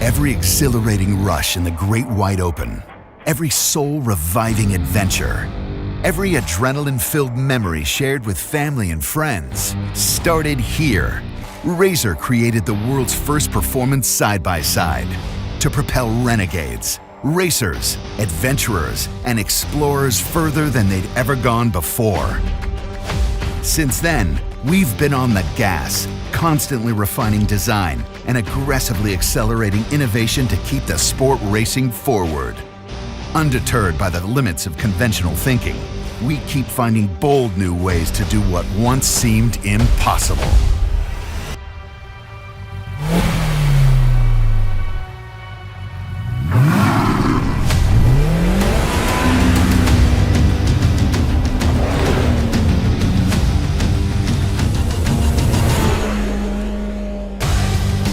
Every exhilarating rush in the great wide open, every soul-reviving adventure, every adrenaline-filled memory shared with family and friends started here. RZR created the world's first performance side-by-side to propel renegades, racers, adventurers, and explorers further than they'd ever gone before. Since then, we've been on the gas, constantly refining design and aggressively accelerating innovation to keep the sport racing forward. Undeterred by the limits of conventional thinking, we keep finding bold new ways to do what once seemed impossible.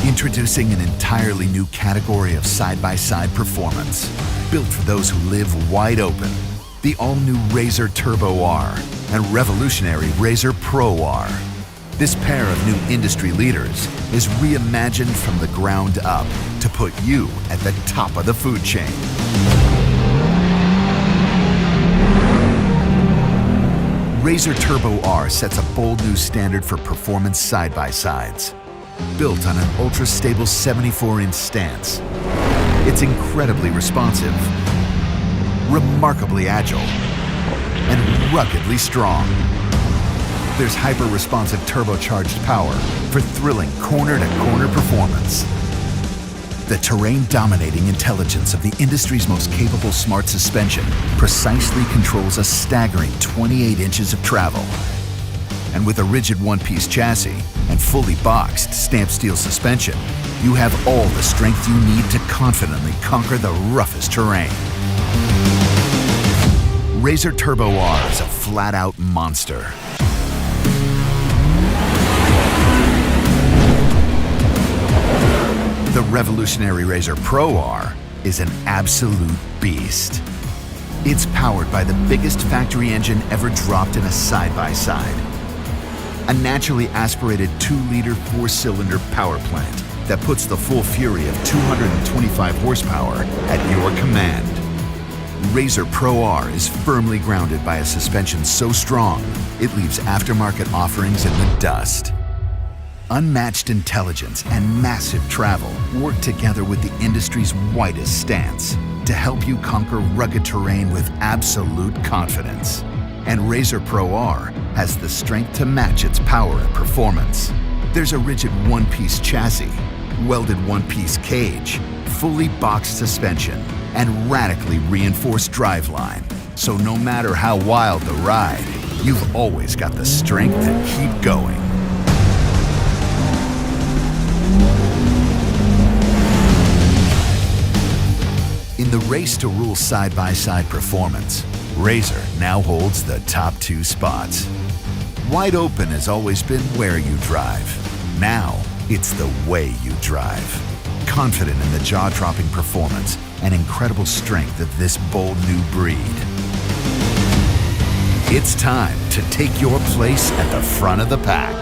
Introducing an entirely new category of side-by-side performance, built for those who live wide open. The all-new RZR Turbo R and revolutionary RZR Pro R. This pair of new industry leaders is reimagined from the ground up to put you at the top of the food chain. RZR Turbo R sets a bold new standard for performance side-by-sides. Built on an ultra-stable 74-inch stance, it's incredibly responsive, remarkably agile, and ruggedly strong. There's hyper-responsive turbocharged power for thrilling corner-to-corner performance. The terrain-dominating intelligence of the industry's most capable smart suspension precisely controls a staggering 28 inches of travel. And with a rigid one-piece chassis and fully boxed stamped steel suspension, you have all the strength you need to confidently conquer the roughest terrain. RZR Turbo R is a flat-out monster. The revolutionary RZR Pro R is an absolute beast. It's powered by the biggest factory engine ever dropped in a side-by-side. A naturally aspirated 2-liter 4-cylinder power plant that puts the full fury of 225 horsepower at your command. RZR Pro R is firmly grounded by a suspension so strong, it leaves aftermarket offerings in the dust. Unmatched intelligence and massive travel work together with the industry's widest stance to help you conquer rugged terrain with absolute confidence. And RZR Pro R has the strength to match its power and performance. There's a rigid one-piece chassis, welded one-piece cage, fully boxed suspension, and radically reinforced driveline. So no matter how wild the ride, you've always got the strength to keep going. In the race to rule side-by-side performance, RZR now holds the top 2 spots. Wide open has always been where you drive. Now, it's the way you drive. Confident in the jaw-dropping performance and incredible strength of this bold new breed. It's time to take your place at the front of the pack.